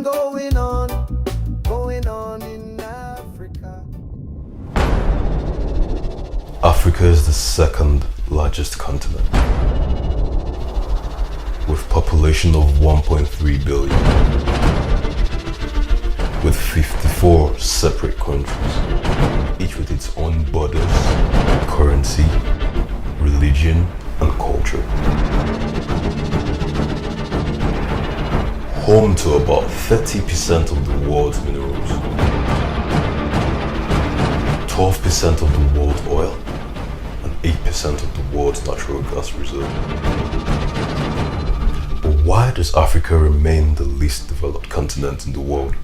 revolution going on in Africa. Africa is the second largest continent, with population of 1.3 billion, with 54 separate countries, each with its own borders, currency, religion, and culture. Home to about 30% of the world's minerals, 12% of the world's oil, and 8% of the world's natural gas reserve. But why does Africa remain the least developed continent in the world?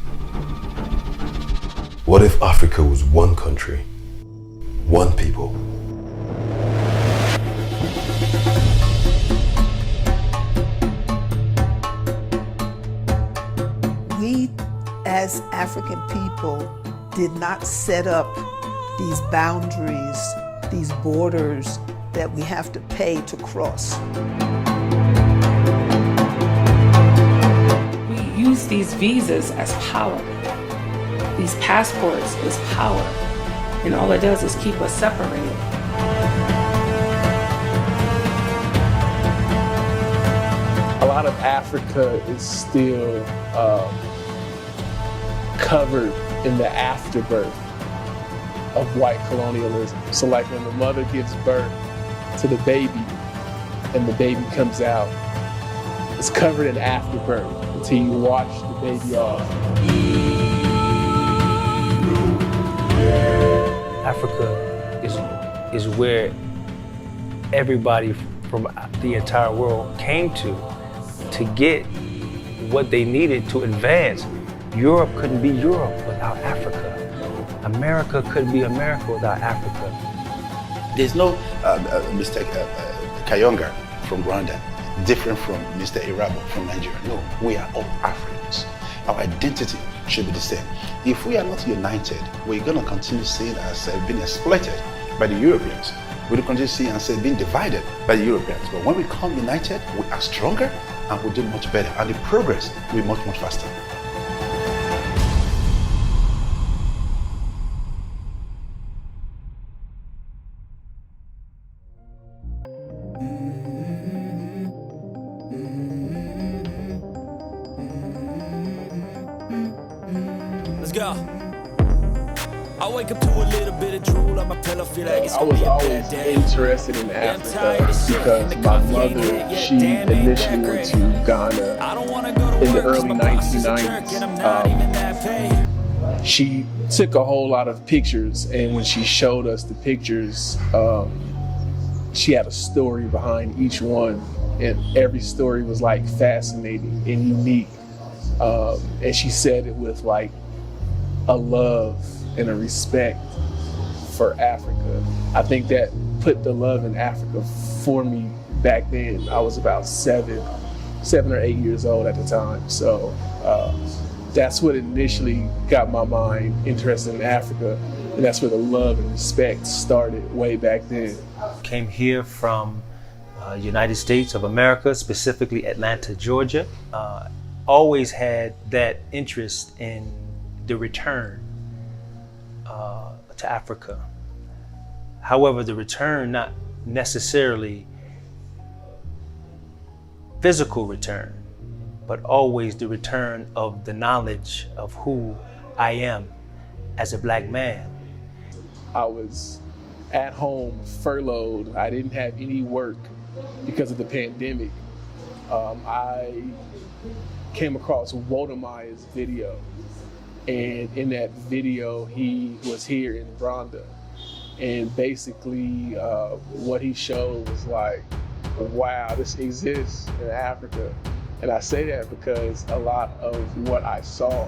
What if Africa was one country, one people? We, as African people, did not set up these boundaries, these borders that we have to pay to cross. We use these visas as power. These passports is power. And all it does is keep us separated. A lot of Africa is still covered in the afterbirth of white colonialism. So like when the mother gives birth to the baby and the baby comes out, it's covered in afterbirth until you wash the baby off. Africa is where everybody from the entire world came to get what they needed to advance. Europe couldn't be Europe without Africa. America couldn't be America without Africa. There's no Mr. Kayonga from Rwanda different from Mr. Irabo from Nigeria. No, we are all Africans. Our identity should be the same. If we are not united, we're going to continue seeing ourselves being exploited by the Europeans. We'll continue seeing ourselves being divided by the Europeans. But when we come united, we are stronger and we'll do much better. And the progress will be much, much faster. Let's go. I wake up to a little bit of drool on my pillow, feel like it's I gonna was be a always bad day. interested in Africa because my mother, she initially went to Ghana in the early 1990s. She took a whole lot of pictures, and when she showed us the pictures, she had a story behind each one, and every story was like fascinating and unique. And she said it with like a love and a respect for Africa. I think that put the love in Africa for me back then. I was about seven or 8 years old at the time. So that's what initially got my mind interested in Africa. And that's where the love and respect started way back then. Came here from United States of America, specifically Atlanta, Georgia. Always had that interest in the return to Africa. However, the return, not necessarily physical return, but always the return of the knowledge of who I am as a black man. I was at home furloughed. I didn't have any work because of the pandemic. I came across Wodemaya's video, and in that video he was here in Rwanda, and basically what he showed was like, wow, this exists in Africa. And I say that because a lot of what I saw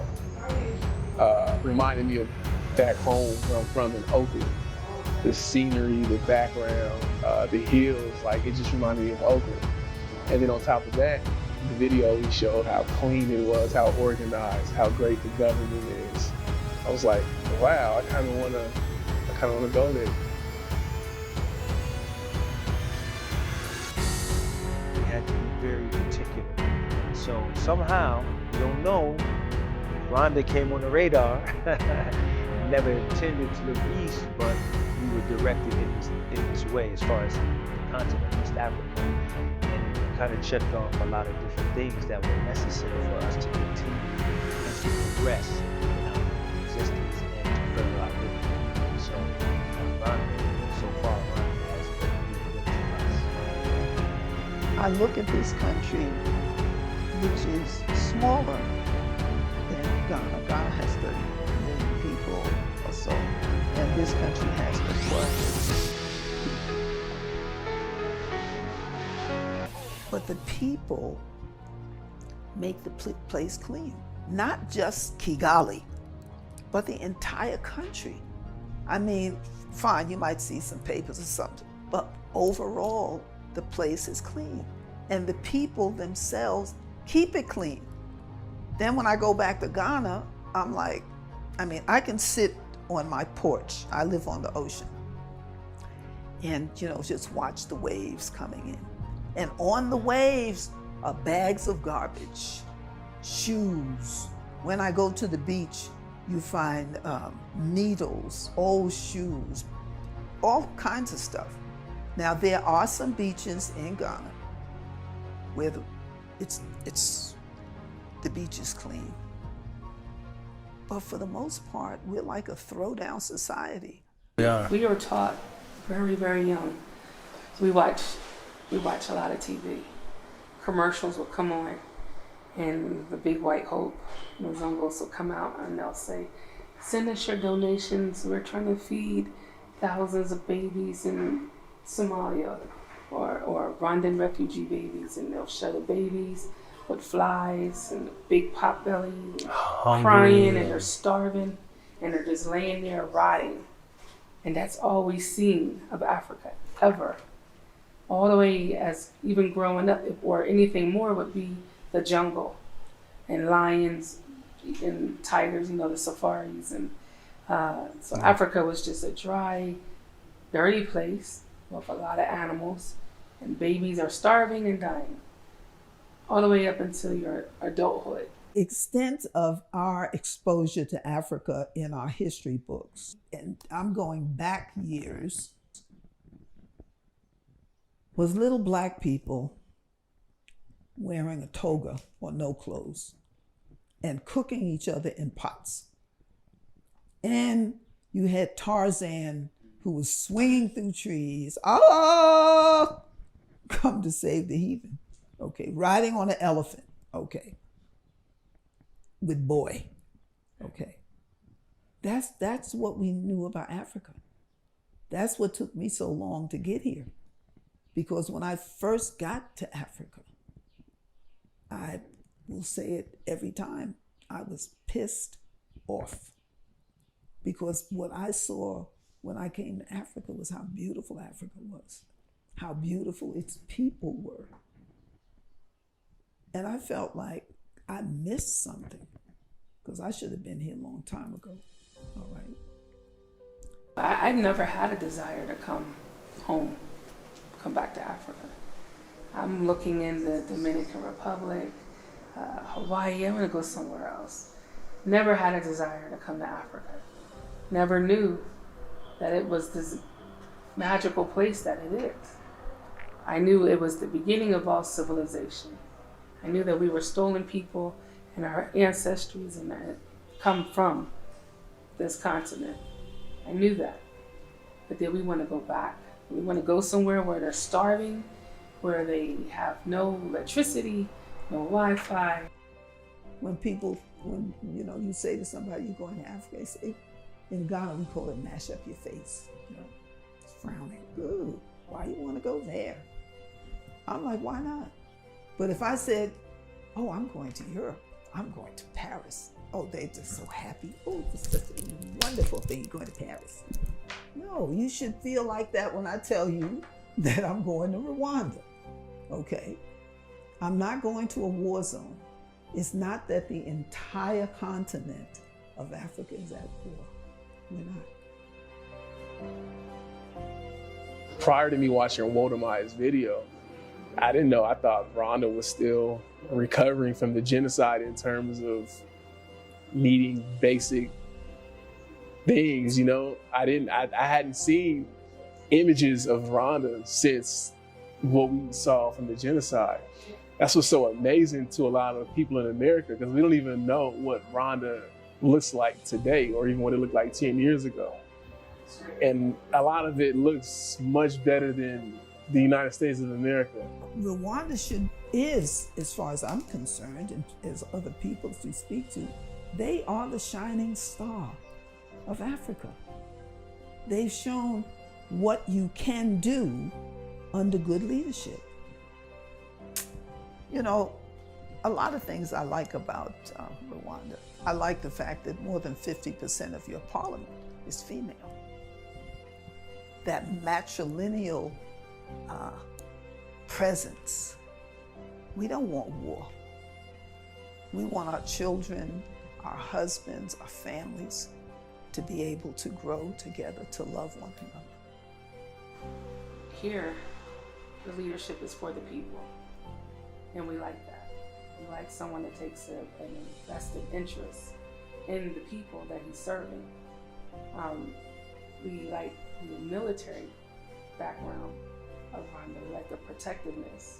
reminded me of back home where I'm from in Oakland. The scenery, the background, the hills, like it just reminded me of Oakland. And then on top of that, the video he showed how clean it was, how organized, how great the government is. I was like, wow, I kind of want to go there. We had to be very particular. So somehow, we don't know, Rwanda came on the radar. Never intended to look east, but we were directed in this way as far as the continent of East Africa. And it kind of checked off a lot of different things that were necessary for us to continue and to progress in our existence and to further our living. So, Rwanda, so far, Rwanda has been really good to us. I look at this country, which is smaller than Ghana. Ghana has 30 million people or so, and this country has what? But the people make the place clean. Not just Kigali, but the entire country. I mean, fine, you might see some papers or something, but overall, the place is clean. And the people themselves keep it clean. Then when I go back to Ghana, I'm like, I can sit on my porch. I live on the ocean. And, just watch the waves coming in. And on the waves are bags of garbage, shoes. When I go to the beach, you find needles, old shoes, all kinds of stuff. Now, there are some beaches in Ghana where the beach is clean. But for the most part, we're like a throwdown society. Yeah. We were taught very, very young. We watch a lot of TV. Commercials will come on, and the big white hope, the Zongos will come out and they'll say, send us your donations. We're trying to feed thousands of babies in Somalia or Rwandan refugee babies, and they'll show the babies with flies and big pot belly, crying, and they're starving, and they're just laying there rotting. And that's all we've seen of Africa, ever. All the way as even growing up, or anything more would be the jungle and lions and tigers, the safaris. And so Africa was just a dry, dirty place with a lot of animals, and babies are starving and dying all the way up until your adulthood. Extent of our exposure to Africa in our history books, and I'm going back years, was little black people wearing a toga or no clothes and cooking each other in pots. And you had Tarzan, who was swinging through trees, come to save the heathen. Okay, riding on an elephant, okay, with boy, okay. That's what we knew about Africa. That's what took me so long to get here. Because when I first got to Africa, I will say it every time, I was pissed off. Because what I saw when I came to Africa was how beautiful Africa was, how beautiful its people were. And I felt like I missed something, because I should have been here a long time ago, all right? I never had a desire to come home, come back to Africa. I'm looking in the Dominican Republic, Hawaii. I want to go somewhere else. Never had a desire to come to Africa. Never knew that it was this magical place that it is. I knew it was the beginning of all civilization. I knew that we were stolen people and our ancestries and that come from this continent. I knew that. But then we want to go back. We want to go somewhere where they're starving, where they have no electricity, no Wi-Fi. When you say to somebody you're going to Africa, they say, in Ghana we call it mash up your face, frowning. Ooh, why you want to go there? I'm like, why not? But if I said, oh, I'm going to Europe, I'm going to Paris. Oh, they're just so happy. Oh, it's such a wonderful thing, you're going to Paris. No, you should feel like that when I tell you that I'm going to Rwanda, okay? I'm not going to a war zone. It's not that the entire continent of Africa is at war. We're not. Prior to me watching Wodamai's video, I didn't know. I thought Rwanda was still recovering from the genocide in terms of needing basic things, you know. I hadn't seen images of Rwanda since what we saw from the genocide. That's what's so amazing to a lot of people in America, because we don't even know what Rwanda looks like today, or even what it looked like 10 years ago. And a lot of it looks much better than the United States of America. Rwanda is, as far as I'm concerned, and as other people to speak to, they are the shining star of Africa. They've shown what you can do under good leadership. You know, a lot of things I like about Rwanda. I like the fact that more than 50% of your parliament is female. That matrilineal presence. We don't want war. We want our children, our husbands, our families to be able to grow together, to love one another. Here, the leadership is for the people, and we like that. We like someone that takes an invested interest in the people that he's serving. We like the military background of Rwanda. We like the protectiveness.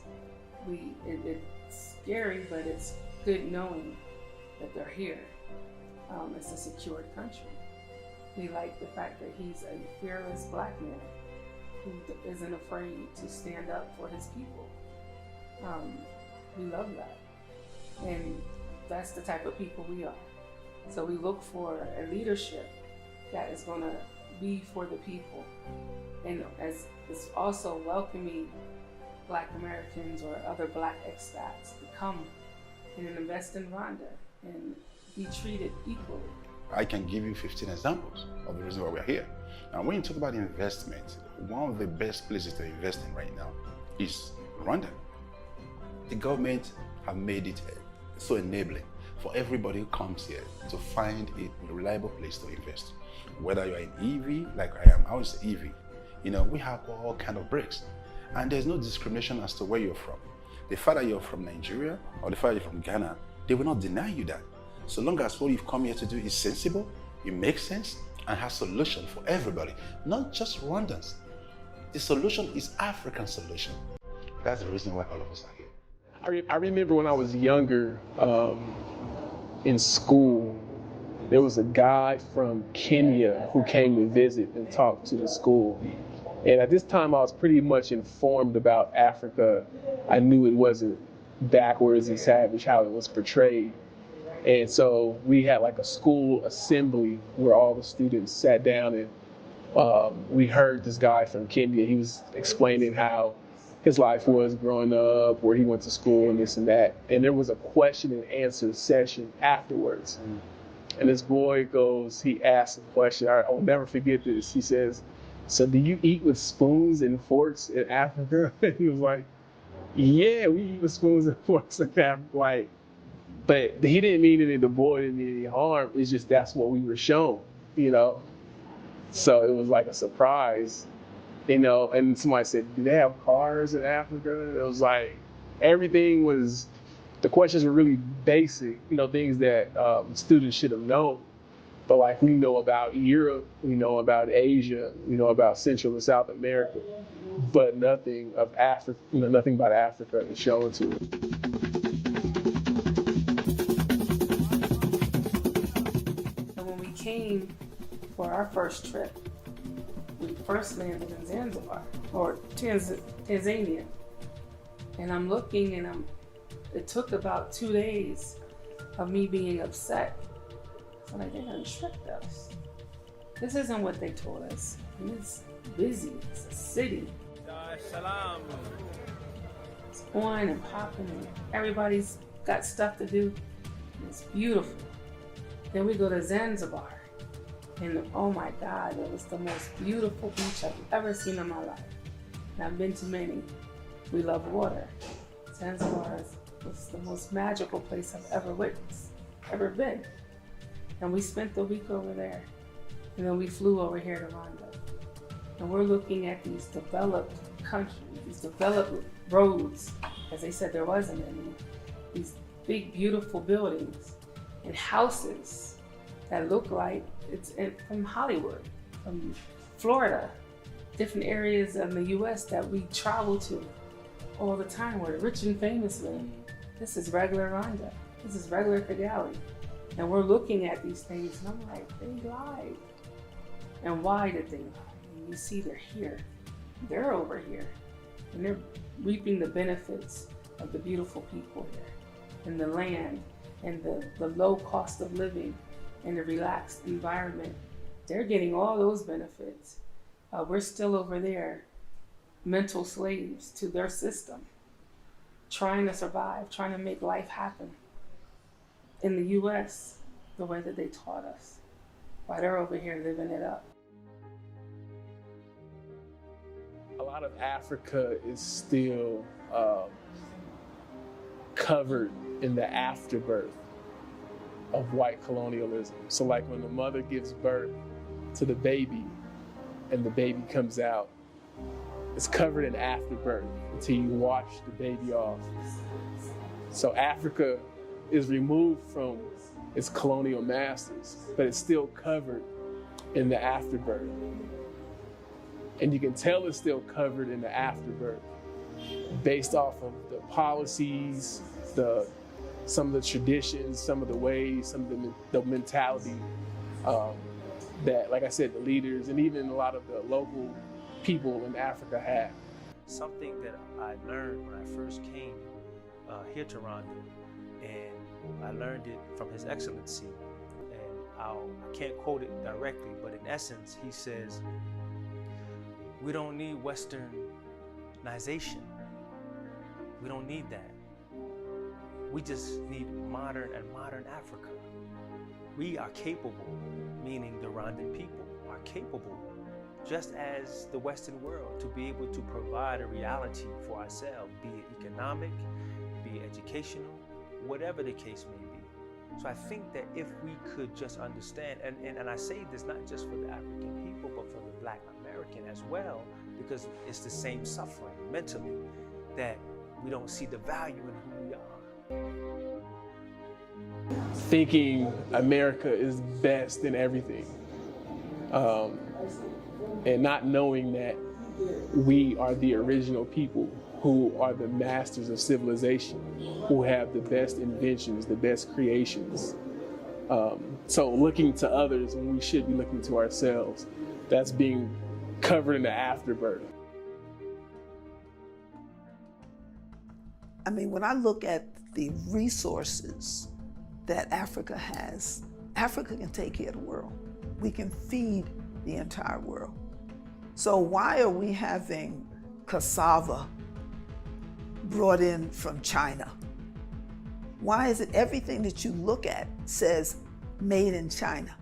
It's scary, but it's good knowing that they're here. It's a secured country. We like the fact that he's a fearless black man who isn't afraid to stand up for his people. We love that. And that's the type of people we are. So we look for a leadership that is going to be for the people. And as it's also welcoming Black Americans or other Black expats to come and invest in Rwanda and be treated equally. I can give you 15 examples of the reason why we're here. Now, when you talk about investment, one of the best places to invest in right now is Rwanda. The government have made it so enabling for everybody who comes here to find a reliable place to invest. Whether you're in EV, like I am, I was EV. You know, we have all kind of breaks. And there's no discrimination as to where you're from. The fact that you're from Nigeria or the fact that you're from Ghana, they will not deny you that. So long as what you've come here to do is sensible, it makes sense, and has solution for everybody, not just Rwandans. The solution is African solution. That's the reason why all of us are here. I remember when I was younger, in school, there was a guy from Kenya who came to visit and talk to the school. And at this time, I was pretty much informed about Africa. I knew it wasn't backwards and savage how it was portrayed. And so we had like a school assembly where all the students sat down, and we heard this guy from Kenya. He was explaining how his life was growing up, where he went to school and this and that. And there was a question and answer session afterwards. And this boy he asked a question. I'll never forget this. He says, "So do you eat with spoons and forks in Africa?" And he was like, "Yeah, we eat with spoons and forks in Africa." Like, but he didn't mean any, the boy didn't mean any harm. It's just that's what we were shown, you know? So it was like a surprise, you know? And somebody said, "Do they have cars in Africa?" It was like, everything was, the questions were really basic, you know, things that students should have known. But like, we know about Europe, we know about Asia, we know about Central and South America, but nothing of Africa, you know, nothing about Africa is shown to us. Came for our first trip, we first landed in Zanzibar, or Tanzania. And I'm looking, and it took about 2 days of me being upset. So like, they done tricked us. This isn't what they told us. And it's busy, it's a city. It's on and popping, and everybody's got stuff to do. It's beautiful. Then we go to Zanzibar, and oh my God, it was the most beautiful beach I've ever seen in my life. And I've been to many. We love water. Zanzibar was the most magical place I've ever witnessed, ever been. And we spent the week over there. And then we flew over here to Rwanda. And we're looking at these developed countries, these developed roads. As they said, there wasn't any. These big, beautiful buildings. and houses that look like from Hollywood, from Florida, different areas of the US that we travel to all the time where the rich and famous live. This is regular Rwanda. This is regular Kigali. And we're looking at these things and I'm like, they lied. And why did they lie? And you see they're here. They're over here. And they're reaping the benefits of the beautiful people here and the land and the low cost of living and the relaxed environment. They're getting all those benefits. We're still over there, mental slaves to their system, trying to survive, trying to make life happen in the US the way that they taught us, while they're over here living it up. A lot of Africa is still covered in the afterbirth of white colonialism. So like when the mother gives birth to the baby and the baby comes out, it's covered in afterbirth until you wash the baby off. So Africa is removed from its colonial masters, but it's still covered in the afterbirth. And you can tell it's still covered in the afterbirth based off of the policies, some of the traditions, some of the ways, some of the mentality that, like I said, the leaders and even a lot of the local people in Africa have. Something that I learned when I first came here to Rwanda, and I learned it from His Excellency, and I can't quote it directly, but in essence, he says, we don't need Westernization. We don't need that. We just need modern Africa. We are capable, meaning the Rwandan people are capable, just as the Western world, to be able to provide a reality for ourselves, be it economic, be it educational, whatever the case may be. So I think that if we could just understand, and I say this not just for the African people, but for the Black American as well, because it's the same suffering mentally, that we don't see the value in who we are. Thinking America is best in everything, and not knowing that we are the original people who are the masters of civilization, who have the best inventions, the best creations. So looking to others when we should be looking to ourselves, that's being covered in the afterbirth. I mean, when I look at the resources that Africa has, Africa can take care of the world. We can feed the entire world. So why are we having cassava brought in from China? Why is it everything that you look at says made in China?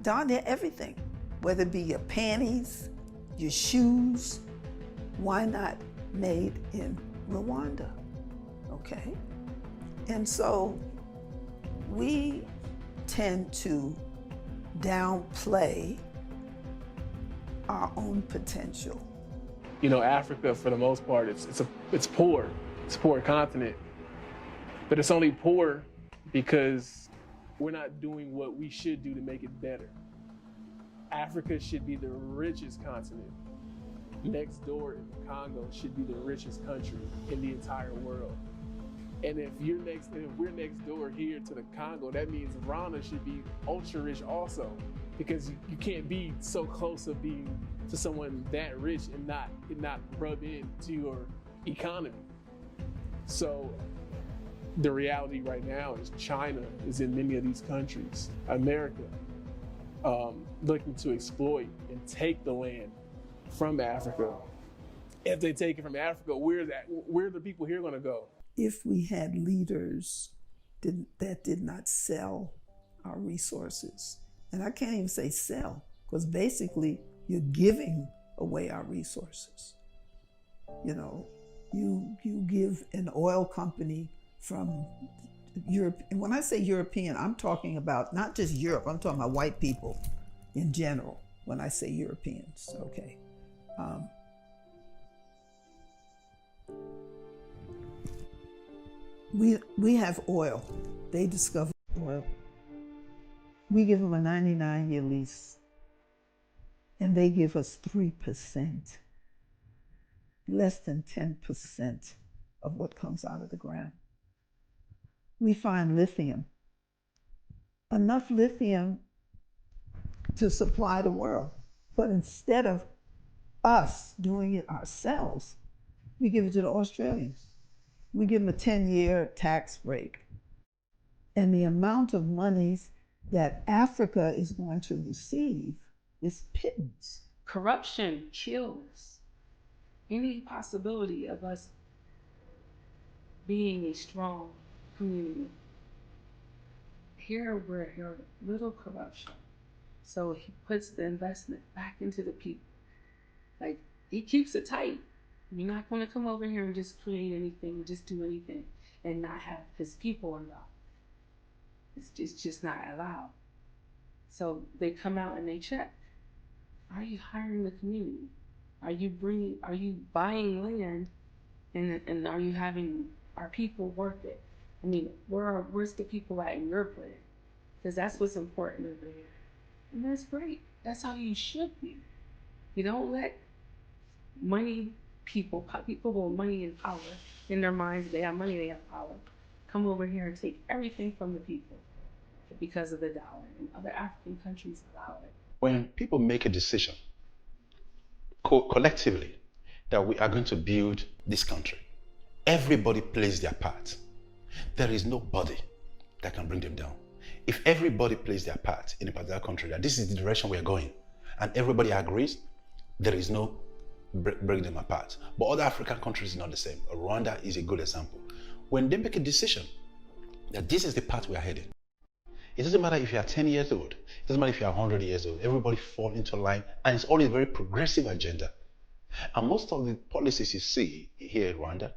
Darn near everything, whether it be your panties, your shoes, why not made in Rwanda? Okay? And so we tend to downplay our own potential. You know, Africa, for the most part, it's poor. It's a poor continent. But it's only poor because we're not doing what we should do to make it better. Africa should be the richest continent. Next door in the Congo should be the richest country in the entire world. And if we're next door here to the Congo, that means Rwanda should be ultra rich also, because you can't be so close of being to someone that rich and not rub into your economy. So the reality right now is China is in many of these countries, America, looking to exploit and take the land from Africa. If they take it from Africa, where are the people here going to go? If we had leaders that did not sell our resources, and I can't even say sell, because basically you're giving away our resources. You know, you give an oil company from Europe, and when I say European, I'm talking about not just Europe, I'm talking about white people in general when I say Europeans, okay? We have oil. They discovered oil. We give them a 99-year lease, and they give us 3%, less than 10% of what comes out of the ground. We find lithium, enough lithium to supply the world. But instead of us doing it ourselves, we give it to the Australians. We give them a 10-year tax break. And the amount of monies that Africa is going to receive is pittance. Corruption kills any possibility of us being a strong community. Here we're here, little corruption. So he puts the investment back into the people. Like, he keeps it tight. You're not going to come over here and just create anything, just do anything, and not have his people involved. It's just not allowed. So they come out and they check. Are you hiring the community? Are you buying land, and are you having our people work it? I mean, where's the people at in your plan? Because that's what's important over here. And that's great. That's how you should be. You don't let people with money and power in their minds, they have money, they have power, come over here and take everything from the people because of the dollar. And other African countries allow it. When people make a decision collectively that we are going to build this country, everybody plays their part. There is nobody that can bring them down. If everybody plays their part in a particular country, that this is the direction we are going, and everybody agrees, there is no break them apart. But other African countries are not the same. Rwanda is a good example. When they make a decision that this is the path we are heading, it doesn't matter if you are 10 years old, it doesn't matter if you are 100 years old, everybody falls into line, and it's always a very progressive agenda. And most of the policies you see here in Rwanda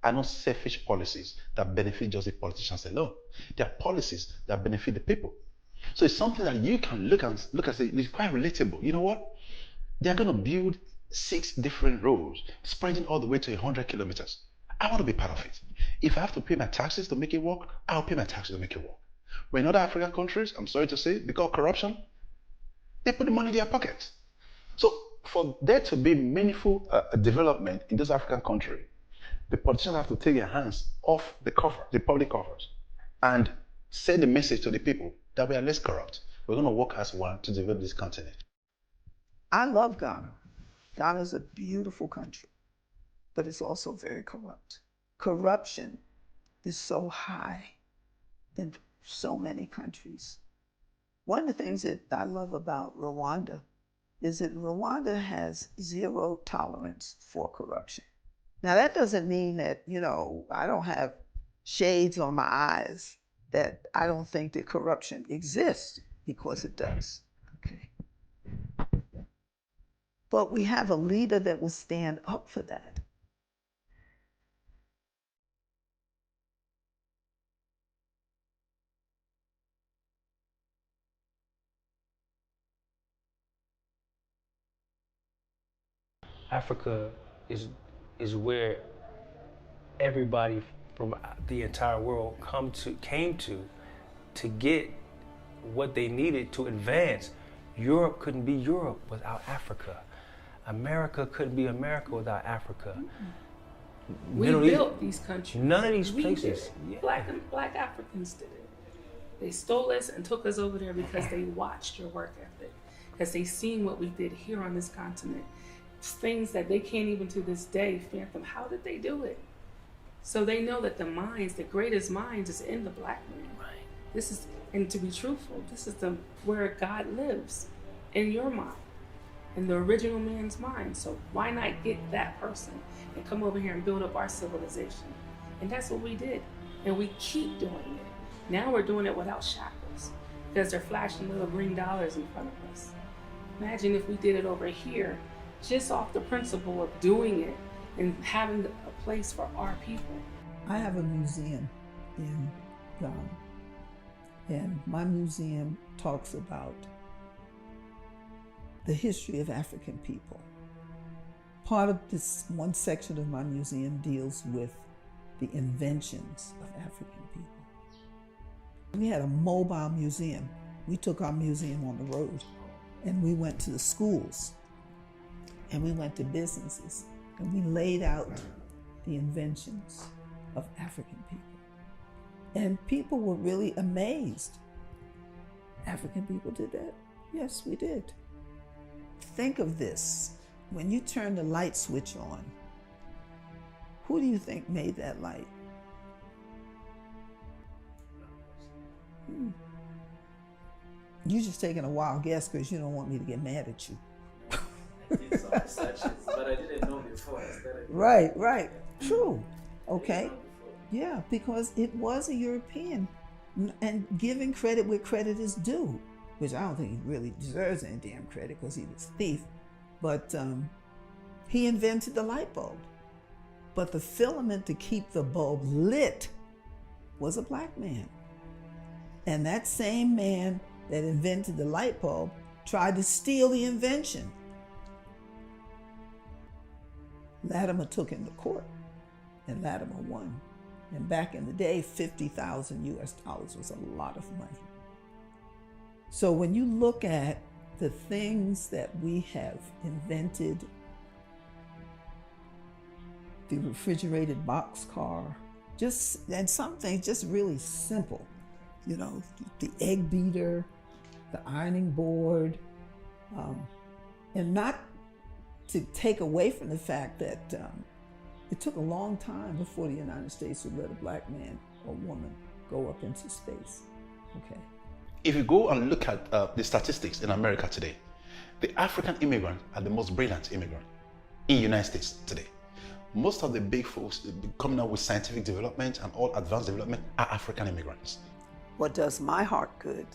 are not selfish policies that benefit just the politicians alone. They are policies that benefit the people. So it's something that you can look and say, it's quite relatable. You know what? They're going to build 6 different roads, spreading all the way to 100 kilometers. I want to be part of it. If I have to pay my taxes to make it work, I'll pay my taxes to make it work. But in other African countries, I'm sorry to say, because of corruption, they put the money in their pockets. So for there to be meaningful development in this African country, the politicians have to take their hands off the public coffers, and send a message to the people that we are less corrupt. We're going to work as one to develop this continent. I love Ghana. Ghana is a beautiful country, but it's also very corrupt. Corruption is so high in so many countries. One of the things that I love about Rwanda is that Rwanda has 0 tolerance for corruption. Now, that doesn't mean that, I don't have shades on my eyes, that I don't think that corruption exists, because it does. Okay. But we have a leader that will stand up for that. Africa is where everybody from the entire world came to get what they needed to advance. Europe couldn't be Europe without Africa. America couldn't be America without Africa. We built these countries. None of these We places. did it. Black Africans did it. They stole us and took us over there because they watched your work ethic, because they seen what we did here on this continent. It's things that they can't even to this day fathom. How did they do it? So they know that the greatest minds is in the Black man. Right. And to be truthful, this is where God lives, in your mind, in the original man's mind. So why not get that person and come over here and build up our civilization? And that's what we did. And we keep doing it. Now we're doing it without shackles, because they're flashing little green dollars in front of us. Imagine if we did it over here, just off the principle of doing it and having a place for our people. I have a museum in Ghana, and my museum talks about the history of African people. Part of this one section of my museum deals with the inventions of African people. We had a mobile museum. We took our museum on the road, and we went to the schools, and we went to businesses, and we laid out the inventions of African people. And people were really amazed. African people did that? Yes, we did. Think of this. When you turn the light switch on, who do you think made that light? You're just taking a wild guess because you don't want me to get mad at you. I did some researches, but I didn't know before. Right. True. Okay. Yeah, because it was a European, and giving credit where credit is due, which I don't think he really deserves any damn credit because he was a thief, but he invented the light bulb. But the filament to keep the bulb lit was a black man. And that same man that invented the light bulb tried to steal the invention. Latimer took him to court, and Latimer won. And back in the day, 50,000 US dollars was a lot of money. So when you look at the things that we have invented, the refrigerated boxcar, and some things just really simple, you know, the egg beater, the ironing board, and not to take away from the fact that it took a long time before the United States would let a black man or woman go up into space, okay? If you go and look at the statistics in America today, the African immigrants are the most brilliant immigrant in the United States today. Most of the big folks coming out with scientific development and all advanced development are African immigrants. What does my heart good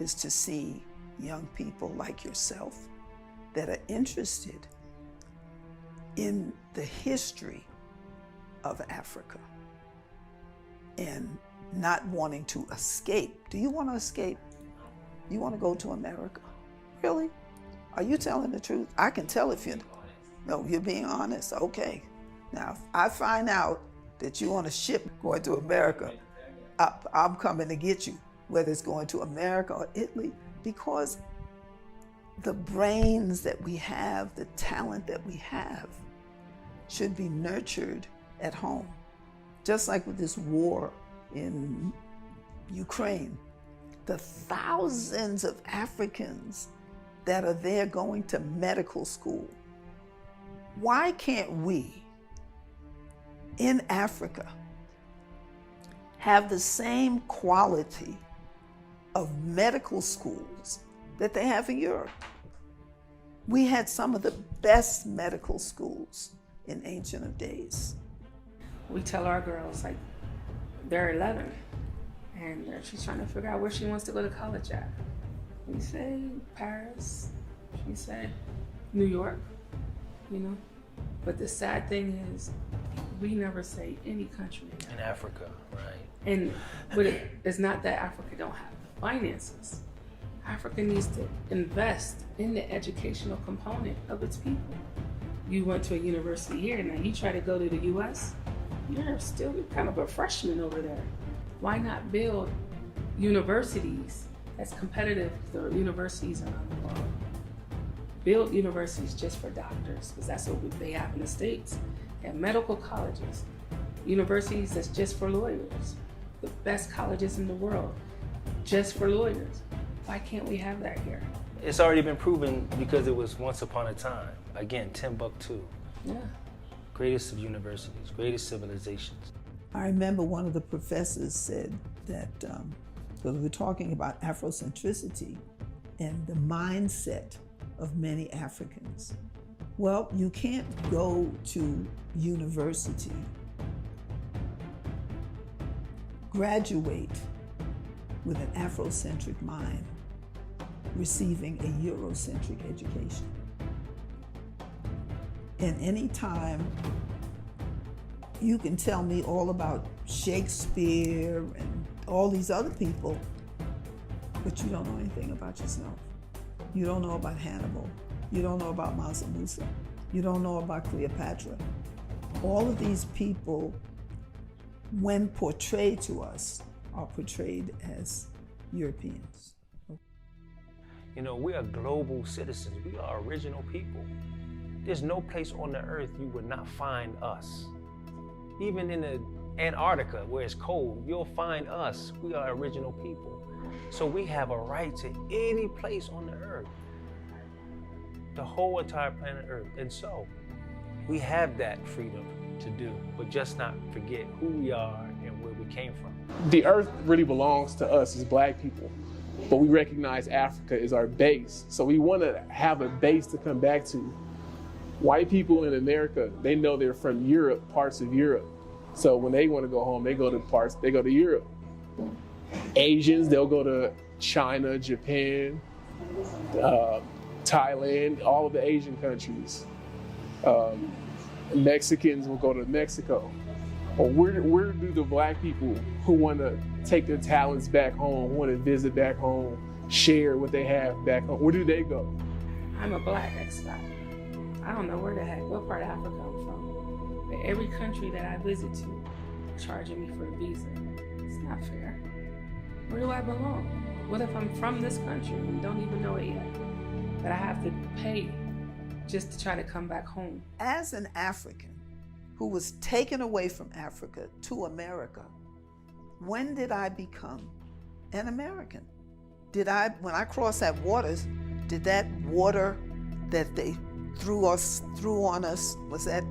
is to see young people like yourself that are interested in the history of Africa and not wanting to escape. Do you want to escape? You want to go to America? Really? Are you telling the truth? I can tell if you're being honest. Okay. Now, if I find out that you're on a ship going to America, I'm coming to get you, whether it's going to America or Italy, because the brains that we have, the talent that we have, should be nurtured at home. Just like with this war in Ukraine, the thousands of Africans that are there going to medical school. Why can't we, in Africa, have the same quality of medical schools that they have in Europe? We had some of the best medical schools in Ancient of Days. We tell our girls, like, they're 11, and she's trying to figure out where she wants to go to college at. We say Paris, she said New York, you know? But the sad thing is, we never say any country In Africa, right? And but it's not that Africa don't have the finances. Africa needs to invest in the educational component of its people. You went to a university here, now you try to go to the US, you're still kind of a freshman over there. Why not build universities as competitive to the universities around the world? Build universities just for doctors, because that's what they have in the States. And medical colleges, universities that's just for lawyers. The best colleges in the world, just for lawyers. Why can't we have that here? It's already been proven because it was once upon a time. Again, Timbuktu. Yeah. Greatest of universities, greatest civilizations. I remember one of the professors said that, because we're talking about Afrocentricity and the mindset of many Africans. Well, you can't go to university, graduate with an Afrocentric mind, receiving a Eurocentric education. And any time you can tell me all about Shakespeare and all these other people, but you don't know anything about yourself. You don't know about Hannibal. You don't know about Mansa Musa. You don't know about Cleopatra. All of these people, when portrayed to us, are portrayed as Europeans. You know, we are global citizens. We are original people. There's no place on the earth you would not find us. Even in the Antarctica, where it's cold, you'll find us. We are original people. So we have a right to any place on the earth, the whole entire planet Earth. And so we have that freedom to do, but just not forget who we are and where we came from. The earth really belongs to us as Black people, but we recognize Africa is our base. So we want to have a base to come back to. White people in America, they know they're from Europe, parts of Europe. So when they want to go home, they go to Europe. Asians, they'll go to China, Japan, Thailand, all of the Asian countries. Mexicans will go to Mexico. Or where do the Black people who want to take their talents back home, who want to visit back home, share what they have back home, where do they go? I'm a Black expat. I don't know where the heck, what part of Africa I'm from. But every country that I visit to, charging me for a visa. It's not fair. Where do I belong? What if I'm from this country and don't even know it yet? But I have to pay just to try to come back home. As an African who was taken away from Africa to America, when did I become an American? When I crossed that waters, did that water that they threw on us, was that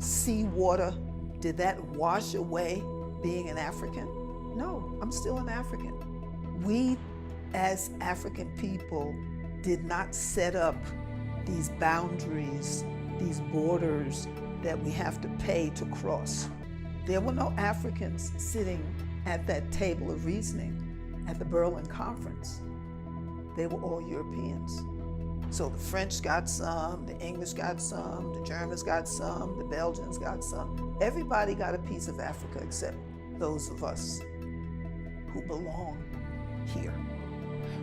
sea water, did that wash away being an African? No, I'm still an African. We, as African people, did not set up these boundaries, these borders that we have to pay to cross. There were no Africans sitting at that table of reasoning at the Berlin Conference. They were all Europeans. So the French got some, the English got some, the Germans got some, the Belgians got some. Everybody got a piece of Africa except those of us who belong here.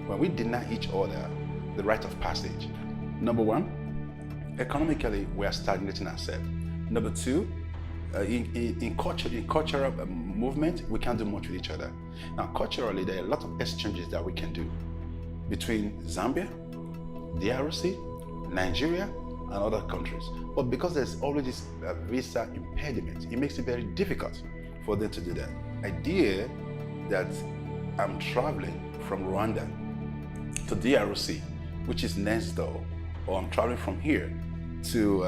When we deny each other the right of passage, number one, economically we are stagnating ourselves. Number two, in cultural movement, we can't do much with each other. Now, culturally, there are a lot of exchanges that we can do between Zambia, DRC, Nigeria, and other countries. But because there's always this visa impediment, it makes it very difficult for them to do that. Idea that I'm traveling from Rwanda to DRC, which is next door, or I'm traveling from here to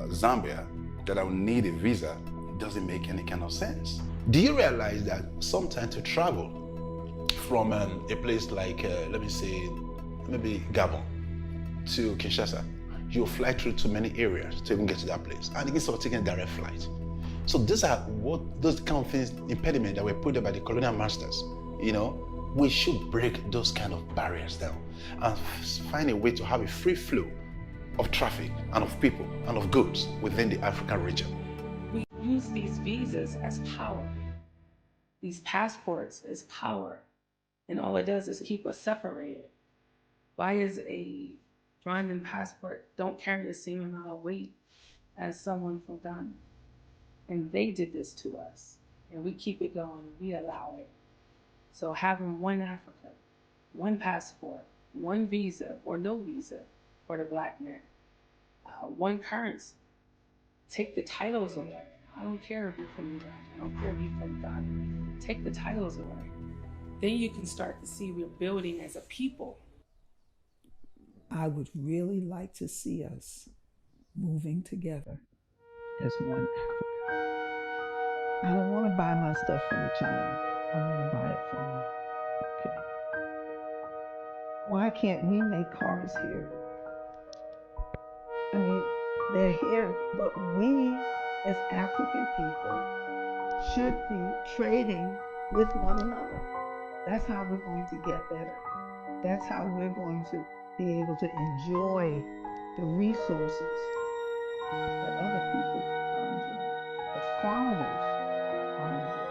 Zambia, that I will need a visa, doesn't make any kind of sense. Do you realize that sometimes to travel from a place like, let me say, maybe Gabon to Kinshasa, you'll fly through too many areas to even get to that place, and instead of taking a direct flight. So those kind of things, impediment that were put there by the colonial masters. You know, we should break those kind of barriers down and find a way to have a free flow of traffic and of people and of goods within the African region. We use these visas as power, these passports as power, and all it does is keep us separated. Why is a Rwandan passport don't carry the same amount of weight as someone from Ghana? And they did this to us, and we keep it going, we allow it. So having one Africa, one passport, one visa or no visa for the Black man, one currency, take the titles away. I don't care if you're from Uganda, I don't care if you're from Ghana, take the titles away. Then you can start to see we're building as a people. I would really like to see us moving together as one Africa. I don't want to buy my stuff from China. I want to buy it from you. Okay. Why can't we make cars here? I mean, they're here, but we as African people should be trading with one another. That's how we're going to get better. That's how we're going to be able to enjoy the resources that other people are enjoying, that foreigners are enjoying.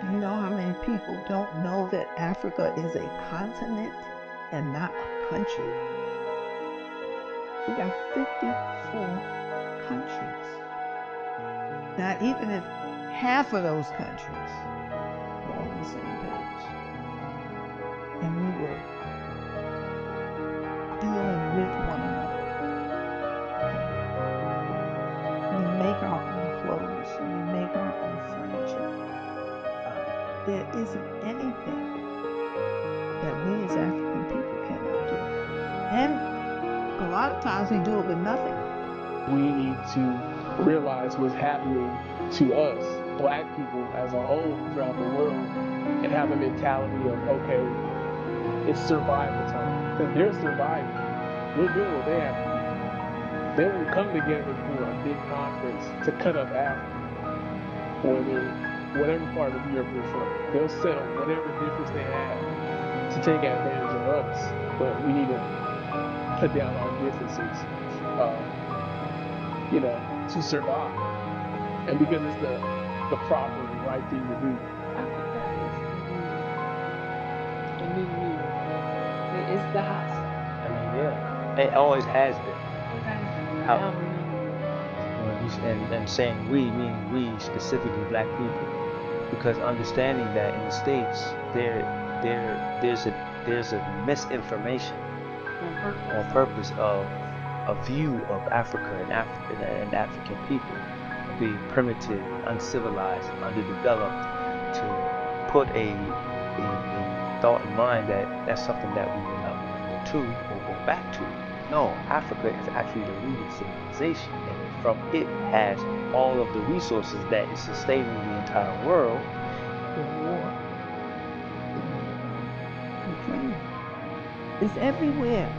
Do you know how many people don't know that Africa is a continent and not a country? We got 54 countries. Now, even if half of those countries were on the same page. And we were dealing with one another. We make our own clothes, we make our own furniture. There isn't anything that we as African people cannot do. And a lot of times we do it with nothing. We need to realize what's happening to us, Black people as a whole throughout the world, and have a mentality of, okay, it's survival time. Because they're surviving. They're doing what they have to do. They won't come together for a big conference to cut up Africa, or whatever part of Europe they're from. They'll sell whatever difference they have to take advantage of us. But we need to put down our differences, to survive. And because it's the proper and right thing to do. Africa is the new me. It is the hot stuff. I mean, yeah, it always has been. How- And saying we, meaning we, specifically Black people, because understanding that in the States there's a misinformation on purpose of a view of Africa and African people being primitive, uncivilized, underdeveloped, to put a thought in mind that that's something that we will not go to or go back to. No, Africa is actually the rooted civilization, and from it has all of the resources that is sustaining the entire world. The war, Ukraine, it's everywhere.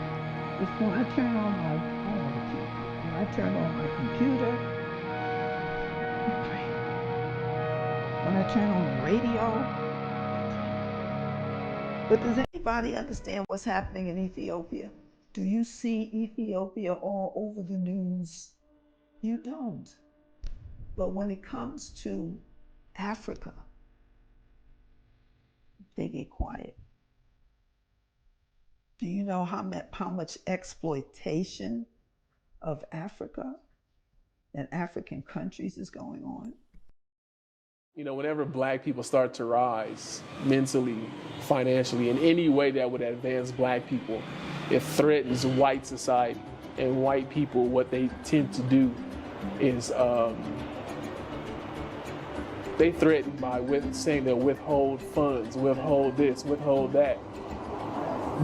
It's when I turn on my when I turn on my computer, Ukraine. When I turn on the radio, Ukraine. But does anybody understand what's happening in Ethiopia? Do you see Ethiopia all over the news? You don't. But when it comes to Africa, they get quiet. Do you know how much exploitation of Africa and African countries is going on? Whenever Black people start to rise mentally, financially, in any way that would advance Black people, it threatens white society. And white people, what they tend to do is they threaten by saying they'll withhold funds, withhold this, withhold that.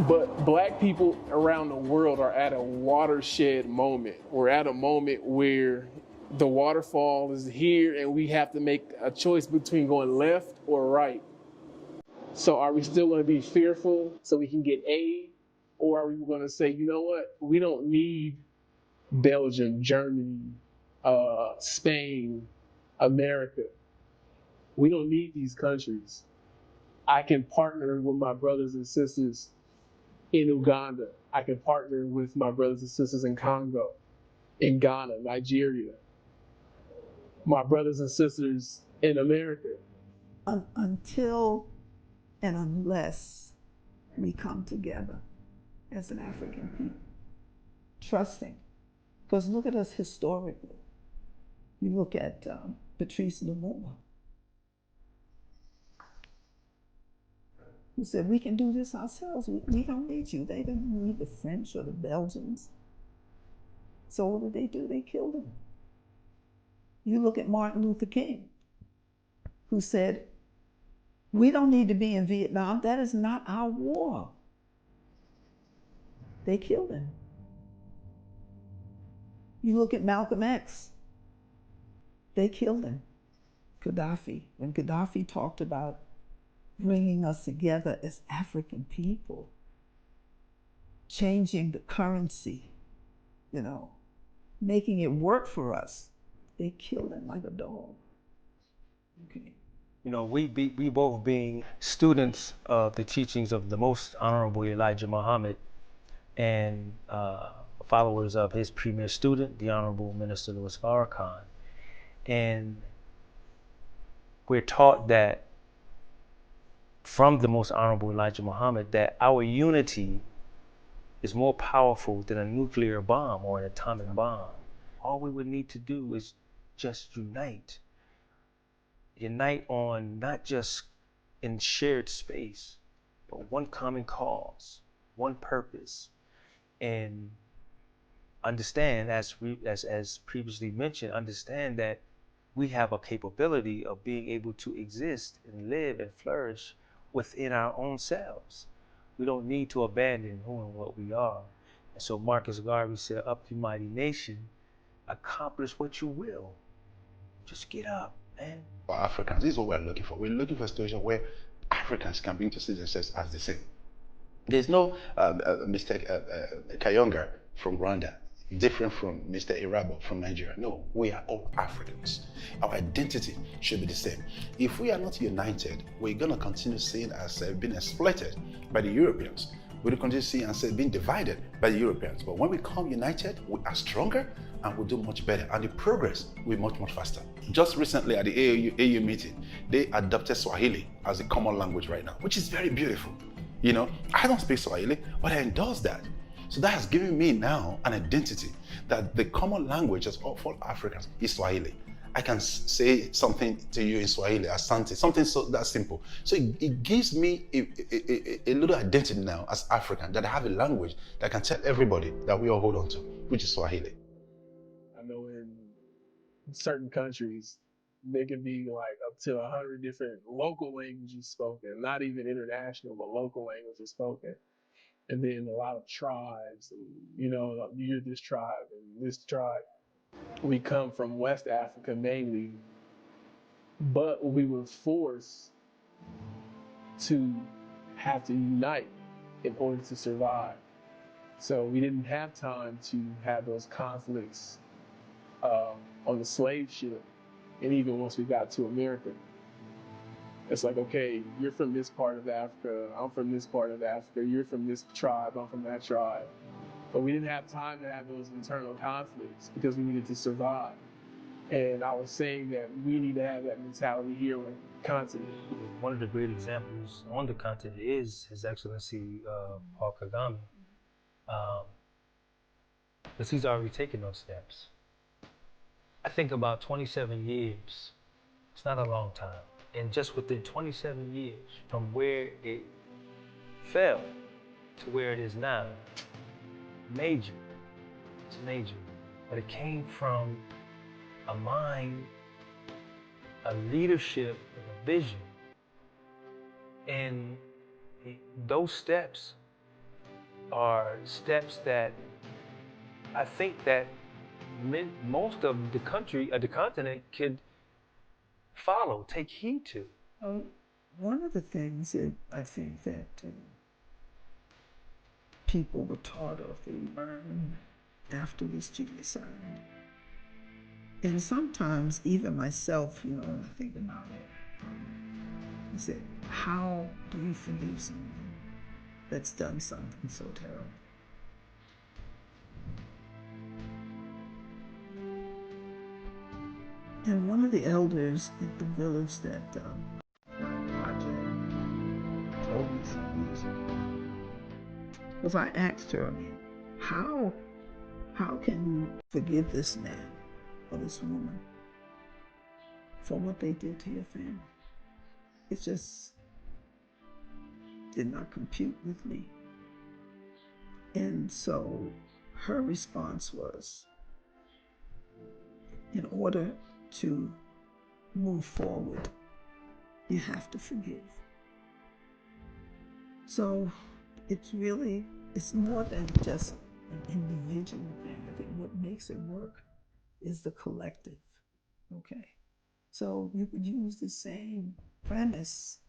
But Black people around the world are at a watershed moment. We're at a moment where the waterfall is here and we have to make a choice between going left or right. So are we still going to be fearful so we can get aid? Or are we going to say, you know what, we don't need Belgium, Germany, Spain, America. We don't need these countries. I can partner with my brothers and sisters in Uganda. I can partner with my brothers and sisters in Congo, in Ghana, Nigeria. My brothers and sisters in America. Until and unless we come together as an African people, trusting. Because look at us historically. You look at Patrice Lumumba, who said, we can do this ourselves. We don't need you. They didn't need the French or the Belgians. So what did they do? They killed him. You look at Martin Luther King, who said, we don't need to be in Vietnam. That is not our war. They killed him. You look at Malcolm X. They killed him. Gaddafi. When Gaddafi talked about bringing us together as African people, changing the currency, making it work for us, they killed him like a dog. Okay. We both being students of the teachings of the Most Honorable Elijah Muhammad and followers of his premier student, the Honorable Minister Louis Farrakhan. And we're taught that from the Most Honorable Elijah Muhammad that our unity is more powerful than a nuclear bomb or an atomic bomb. All we would need to do is just unite. unite on not just in shared space, but one common cause, one purpose, and understand, as previously mentioned, understand that we have a capability of being able to exist and live and flourish within our own selves. We don't need to abandon who and what we are. And so Marcus Garvey said, "Up, you mighty nation, accomplish what you will. Just get up, man." For Africans, this is what we're looking for. We're looking for a situation where Africans can begin to see themselves as the same. There's no mistake, Kayonga from Rwanda, different from Mr. Irabo from Nigeria. No, we are all Africans. Our identity should be the same. If we are not united, we're going to continue seeing ourselves being exploited by the Europeans. We'll continue seeing ourselves being divided by the Europeans. But when we come united, we are stronger and we'll do much better. And the progress will be much, much faster. Just recently at the AU meeting, they adopted Swahili as a common language right now, which is very beautiful. You know, I don't speak Swahili, but I endorse that. So that has given me now an identity that the common language of all Africans is Swahili. I can say something to you in Swahili, Asante, something so that simple. So it gives me a little identity now as African, that I have a language that I can tell everybody that we all hold on to, which is Swahili. I know in certain countries, there can be like up to 100 different local languages spoken, not even international, but local languages spoken. And then a lot of tribes, and, you know, you're this tribe and this tribe. We come from West Africa mainly, but we were forced to have to unite in order to survive. So we didn't have time to have those conflicts on the slave ship. And even once we got to America, it's like, okay, you're from this part of Africa, I'm from this part of Africa, you're from this tribe, I'm from that tribe. But we didn't have time to have those internal conflicts because we needed to survive. And I was saying that we need to have that mentality here on the continent. One of the great examples on the continent is His Excellency Paul Kagame, because he's already taken those steps. I think about 27 years, it's not a long time. And just within 27 years, from where it fell to where it is now, major, it's major. But it came from a mind, a leadership, and a vision. And those steps are steps that I think that most of the country, the continent, could follow, take heed to. One of the things that I think that people were taught or they learned after this genocide, and sometimes even myself, you know, I think about it, I said, how do you forgive someone that's done something so terrible? And one of the elders at the village that Roger told me some years ago, was I asked her, how can you forgive this man or this woman for what they did to your family? It just did not compute with me. And so her response was, in order to move forward, you have to forgive. So it's more than just an individual thing. I think what makes it work is the collective, okay? So you could use the same premise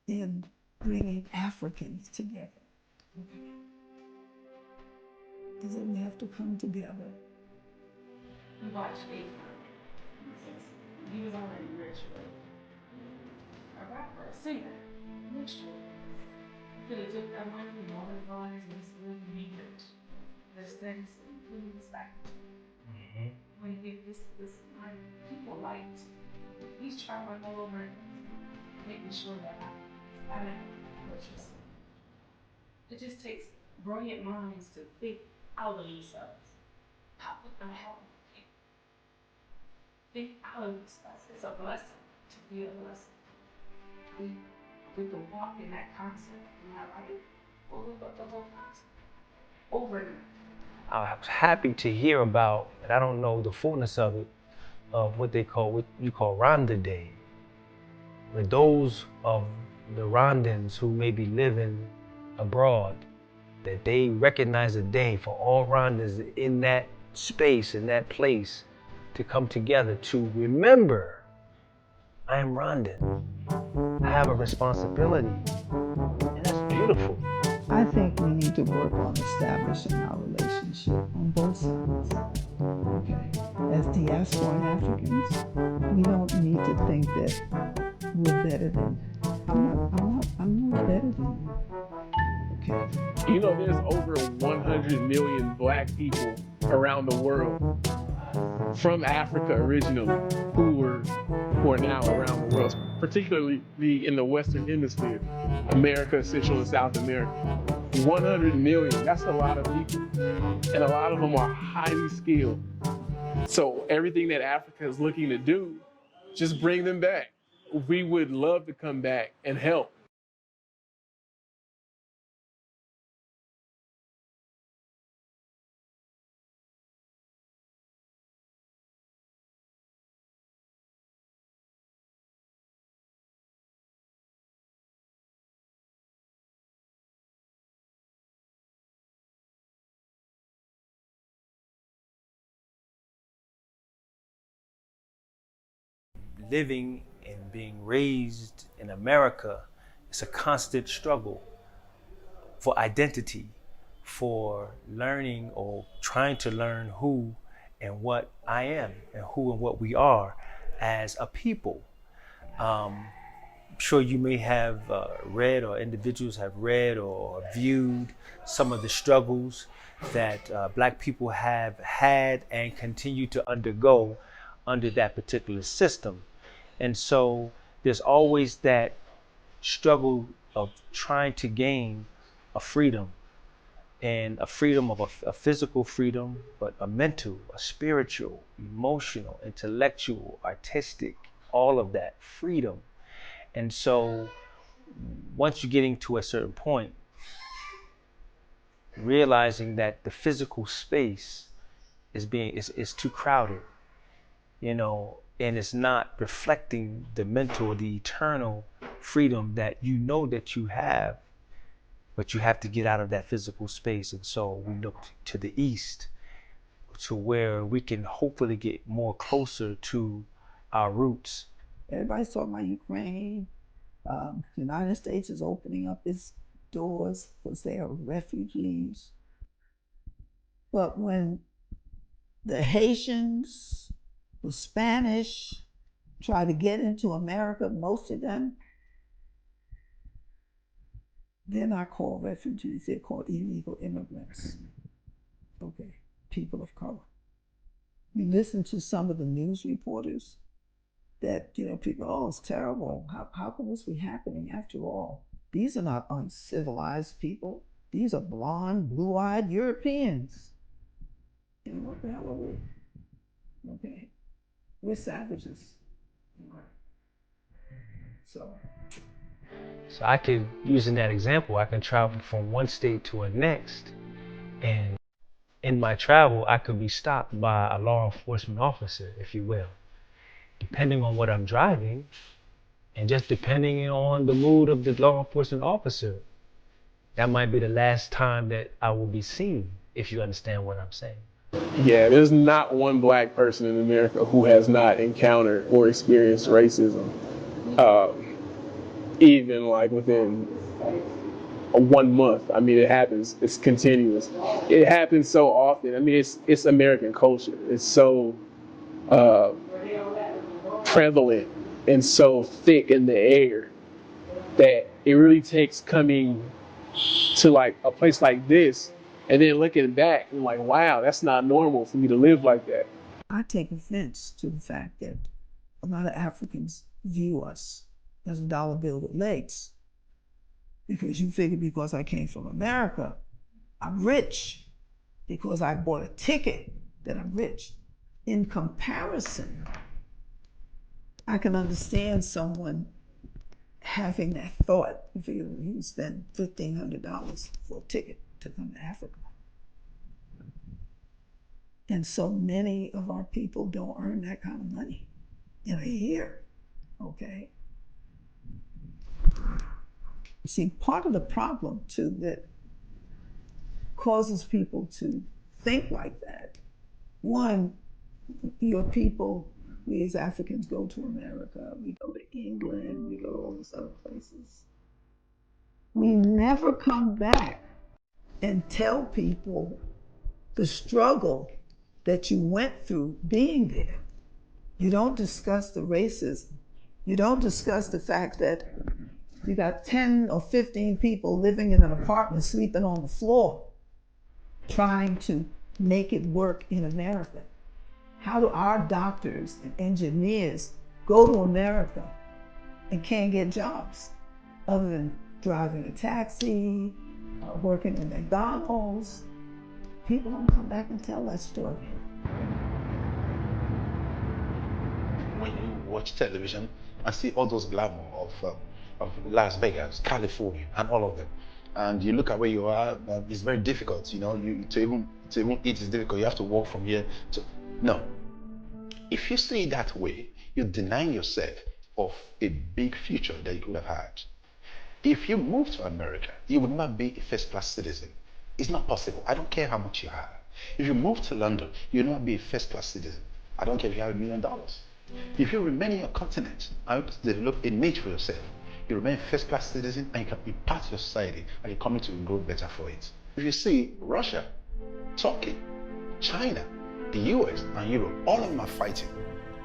in bringing Africans together, okay? Is that we have to come together. We watched AZIATIC. He was already rich, but a rapper, a singer, mixture. You could have took that money and all his lines and really be rich. There's things that he really respect. When he did this like, people liked. He's traveling all over making sure that I don't know what you're saying. It just takes brilliant minds to think out of themselves. How would I help? Think out of themselves. It's a blessing. to be a blessing. We can walk in that concept, isn't that right? We'll live up the whole concept. Over it. I was happy to hear about, and I don't know the fullness of it, of what you call Rwanda Day. With those of the Rwandans who may be living abroad, that they recognize a day for all Rwandans in that space, in that place, to come together to remember, I am Rwandan. I have a responsibility, and that's beautiful. I think we need to work on establishing our relationship on both sides. Okay. As diaspora Africans, we don't need to think that we're better than. I'm not better than you. Okay. You know, there's over 100 million Black people around the world from Africa originally who are now around the world, particularly in the Western Hemisphere, America, Central and South America. 100 million, that's a lot of people. And a lot of them are highly skilled. So everything that Africa is looking to do, just bring them back. We would love to come back and help. Living and being raised in America, it's a constant struggle for identity, for learning or trying to learn who and what I am and who and what we are as a people. I'm sure you may have read, or individuals have read or viewed some of the struggles that Black people have had and continue to undergo under that particular system. And so there's always that struggle of trying to gain a freedom, and a freedom of a physical freedom, but a mental, a spiritual, emotional, intellectual, artistic, all of that freedom. And so once you're getting to a certain point, realizing that the physical space is too crowded, you know, and it's not reflecting the mental or the eternal freedom that you know that you have, but you have to get out of that physical space. And so we look to the east, to where we can hopefully get more closer to our roots. Everybody's talking about Ukraine. The United States is opening up its doors because they are refugees. But when the Haitians, the Spanish try to get into America, most of them, they're not called refugees, they're called illegal immigrants. Okay, people of color. You listen to some of the news reporters that, you know, people, oh, it's terrible. How can this be happening after all? These are not uncivilized people. These are blonde, blue-eyed Europeans. You know, what the hell are we? Okay, we're savages. So I could, using that example, I can travel from one state to a next, and in my travel, I could be stopped by a law enforcement officer, if you will, depending on what I'm driving, and just depending on the mood of the law enforcement officer. That might be the last time that I will be seen, if you understand what I'm saying. Yeah, there's not one Black person in America who has not encountered or experienced racism. Even like within 1 month. I mean, it happens. It's continuous. It happens so often. I mean, it's American culture. It's so prevalent and so thick in the air that it really takes coming to like a place like this and then looking back and like, wow, that's not normal for me to live like that. I take offense to the fact that a lot of Africans view us as a dollar bill with legs. Because you figure because I came from America, I'm rich. Because I bought a ticket, that I'm rich. In comparison, I can understand someone having that thought if you spend $1,500 for a ticket to come to Africa. And so many of our people don't earn that kind of money in a year, okay? See, part of the problem too that causes people to think like that, one, your people, we as Africans go to America, we go to England, we go to all these other places. We never come back and tell people the struggle that you went through being there. You don't discuss the racism. You don't discuss the fact that you got 10 or 15 people living in an apartment, sleeping on the floor, trying to make it work in America. How do our doctors and engineers go to America and can't get jobs other than driving a taxi, working in McDonald's? People don't come back and tell that story. When you watch television and see all those glamour of Las Vegas, California, and all of them, and you look at where you are, it's very difficult. To even eat is difficult. You have to walk from here to. No. If you see it that way, you're denying yourself of a big future that you could have had. If you move to America, you would not be a first-class citizen. It's not possible. I don't care how much you have. If you move to London, you will not be a first-class citizen. I don't care if you have $1 million. If you remain in your continent and develop a niche for yourself, you remain a first-class citizen and you can impact your society and you're coming to grow better for it. If you see Russia, Turkey, China, the US and Europe, all of them are fighting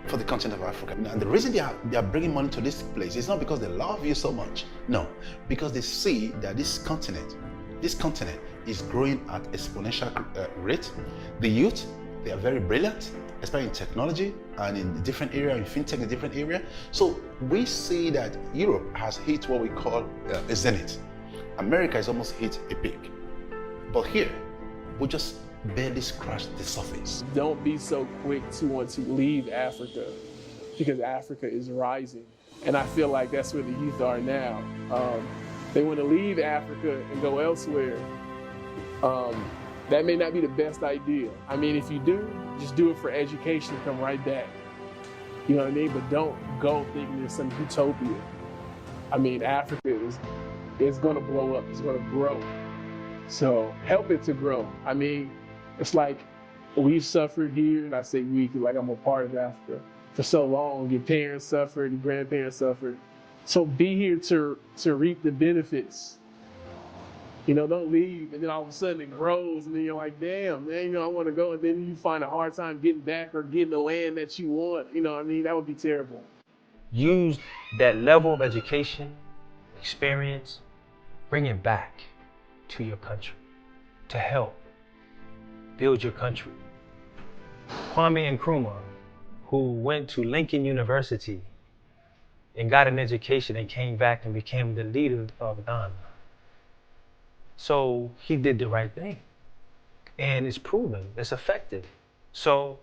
for the continent of Africa. And the reason they are bringing money to this place is not because they love you so much. No, because they see that this continent is growing at exponential rate. The youth, they are very brilliant, especially in technology and in different area, in fintech, in different area. So we see that Europe has hit what we call a zenith. America has almost hit a peak. But here, we just barely scratched the surface. Don't be so quick to want to leave Africa, because Africa is rising. And I feel like that's where the youth are now. They want to leave Africa and go elsewhere. That may not be the best idea. I mean, if you do, just do it for education and come right back. You know what I mean? But don't go thinking there's some utopia. I mean, Africa is going to blow up. It's going to grow. So help it to grow. I mean, it's like we've suffered here, and I say we, like I'm a part of Africa, for so long. Your parents suffered, your grandparents suffered. So be here to reap the benefits. You know, don't leave, and then all of a sudden it grows, and then you're like, damn, man, I want to go, and then you find a hard time getting back or getting the land that you want. You know what I mean? That would be terrible. Use that level of education, experience, bring it back to your country to help build your country. Kwame Nkrumah, who went to Lincoln University and got an education and came back and became the leader of Ghana. So he did the right thing. And it's proven, it's effective. So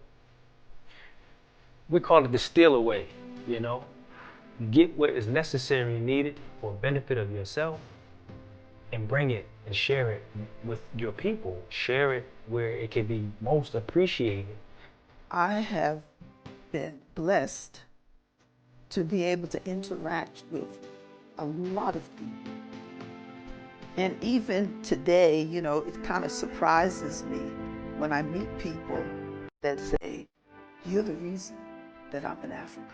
we call it the steal away, you know? Get what is necessary and needed for benefit of yourself and bring it and share it with your people. Share it where it can be most appreciated. I have been blessed to be able to interact with a lot of people. And even today, you know, it kind of surprises me when I meet people that say, you're the reason that I'm in Africa.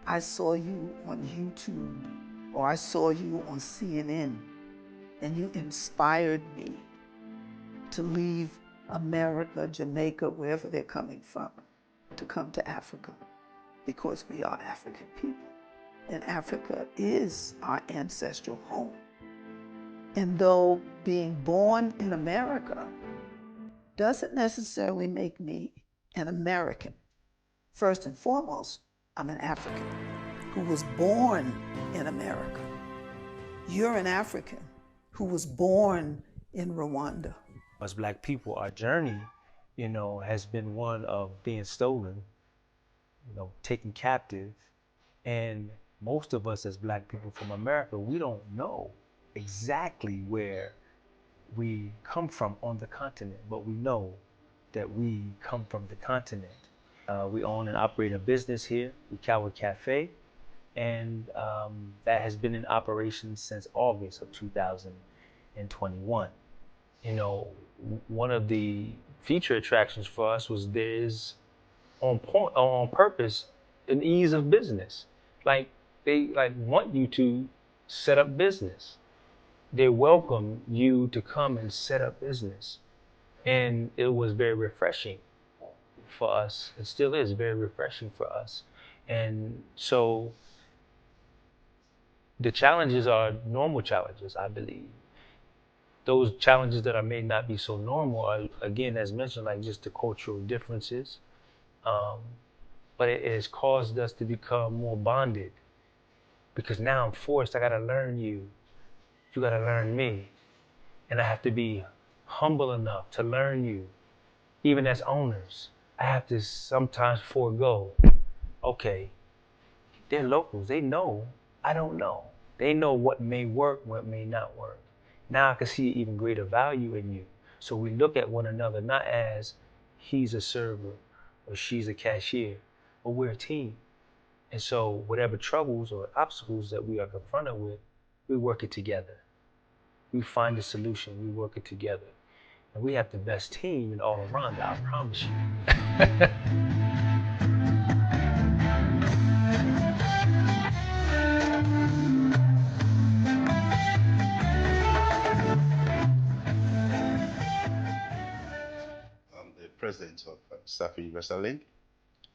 I saw you on YouTube, or I saw you on CNN, and you inspired me to leave America, Jamaica, wherever they're coming from, to come to Africa, because we are African people. And Africa is our ancestral home. And though being born in America doesn't necessarily make me an American, first and foremost, I'm an African who was born in America. You're an African who was born in Rwanda. As Black people, our journey, you know, has been one of being stolen, taken captive. And most of us as Black people from America, we don't know exactly where we come from on the continent, but we know that we come from the continent. We own and operate a business here, the Coward Cafe, and that has been in operation since August of 2021. One of the feature attractions for us was there's on purpose an ease of business. Like they want you to set up business. They welcome you to come and set up business. And it was very refreshing for us. It still is very refreshing for us. And so the challenges are normal challenges, I believe. Those challenges that may not be so normal are, again, as mentioned, like just the cultural differences. But it has caused us to become more bonded, because now I'm forced, I gotta learn you. You gotta learn me. And I have to be humble enough to learn you. Even as owners, I have to sometimes forego. Okay, they're locals, they know, I don't know. They know what may work, what may not work. Now I can see even greater value in you. So we look at one another not as he's a server or she's a cashier, but we're a team. And so whatever troubles or obstacles that we are confronted with, we work it together. We find a solution, we work it together. And we have the best team in all around, I promise you. The president of Safi Universal Link.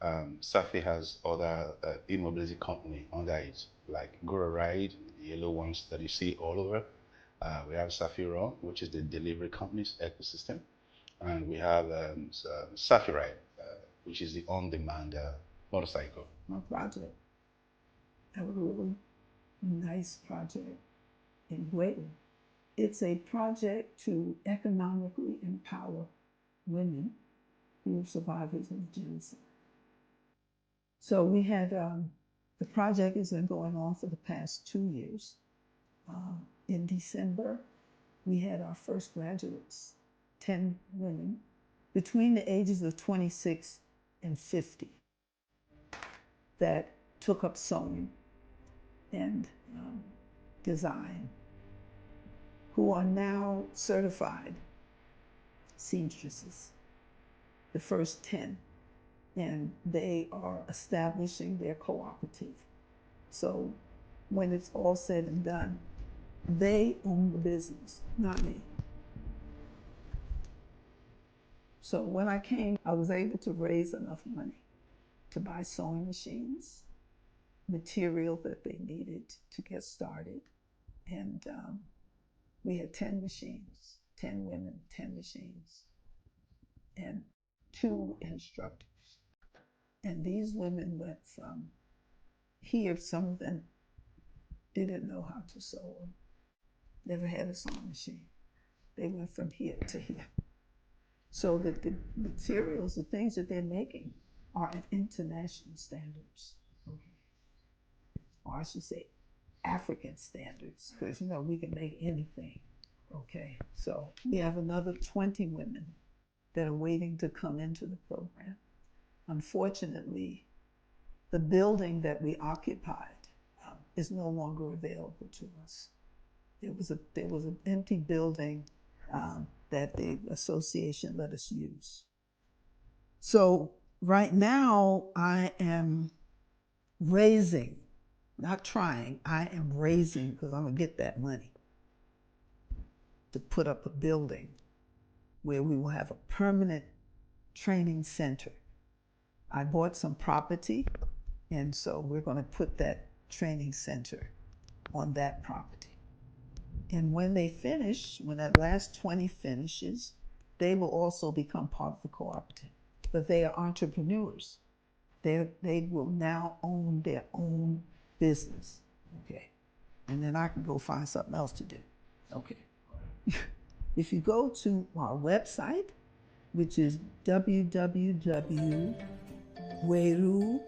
Safi has other e-mobility company under it, like Go Ride, the yellow ones that you see all over. We have Safi Raw, which is the delivery company's ecosystem. And we have Safi Ride, which is the on-demand motorcycle. My project. A really nice project in Wayton. It's a project to economically empower women who are survivors of genocide. So we had, the project has been going on for the past 2 years. In December, we had our first graduates, 10 women, between the ages of 26 and 50, that took up sewing and design, who are now certified seamstresses, the first 10. And they are establishing their cooperative. So when it's all said and done, they own the business, not me. So when I came, I was able to raise enough money to buy sewing machines, material that they needed to get started. And we had 10 machines, 10 women, 10 machines, and 2 instructors. And these women went from here, some of them didn't know how to sew, never had a sewing machine. They went from here to here. So that the materials, the things that they're making are at international standards. Or I should say African standards, because we can make anything. Okay, so we have another 20 women that are waiting to come into the program. Unfortunately, the building that we occupied is no longer available to us. There was an empty building that the association let us use. So right now I am raising, not trying, I am raising, because I'm gonna get that money, to put up a building where we will have a permanent training center. I bought some property, and so we're going to put that training center on that property. And when they finish, when that last 20 finishes, they will also become part of the cooperative. But they are entrepreneurs. They will now own their own business. Okay. And then I can go find something else to do. Okay. If you go to our website, which is www.richest, Weru,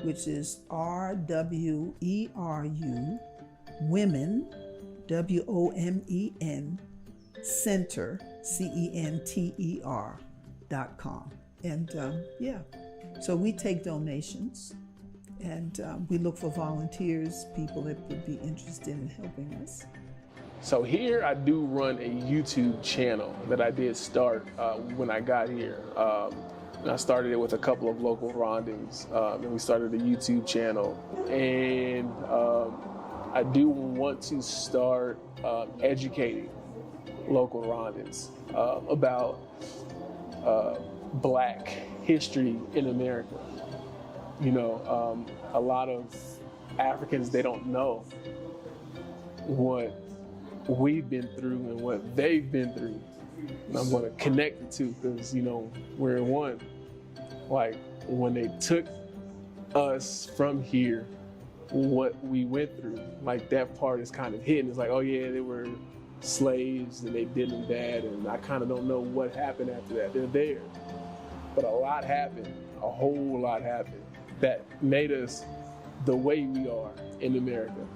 which is RWERU, Women, WOMEN, Center, CENTER.com. And yeah, so we take donations, and we look for volunteers, people that would be interested in helping us. So here I do run a YouTube channel that I did start when I got here. And I started it with a couple of local Rwandans, and we started a YouTube channel. And I do want to start educating local Rwandans about Black history in America. You know, a lot of Africans, they don't know what we've been through and what they've been through. And I'm going to connect the two because, you know, we're one. Like, when they took us from here, what we went through, like, that part is kind of hidden. It's like, oh yeah, they were slaves and they did them bad, and I kind of don't know what happened after that. They're there. But a lot happened, a whole lot happened that made us the way we are in America.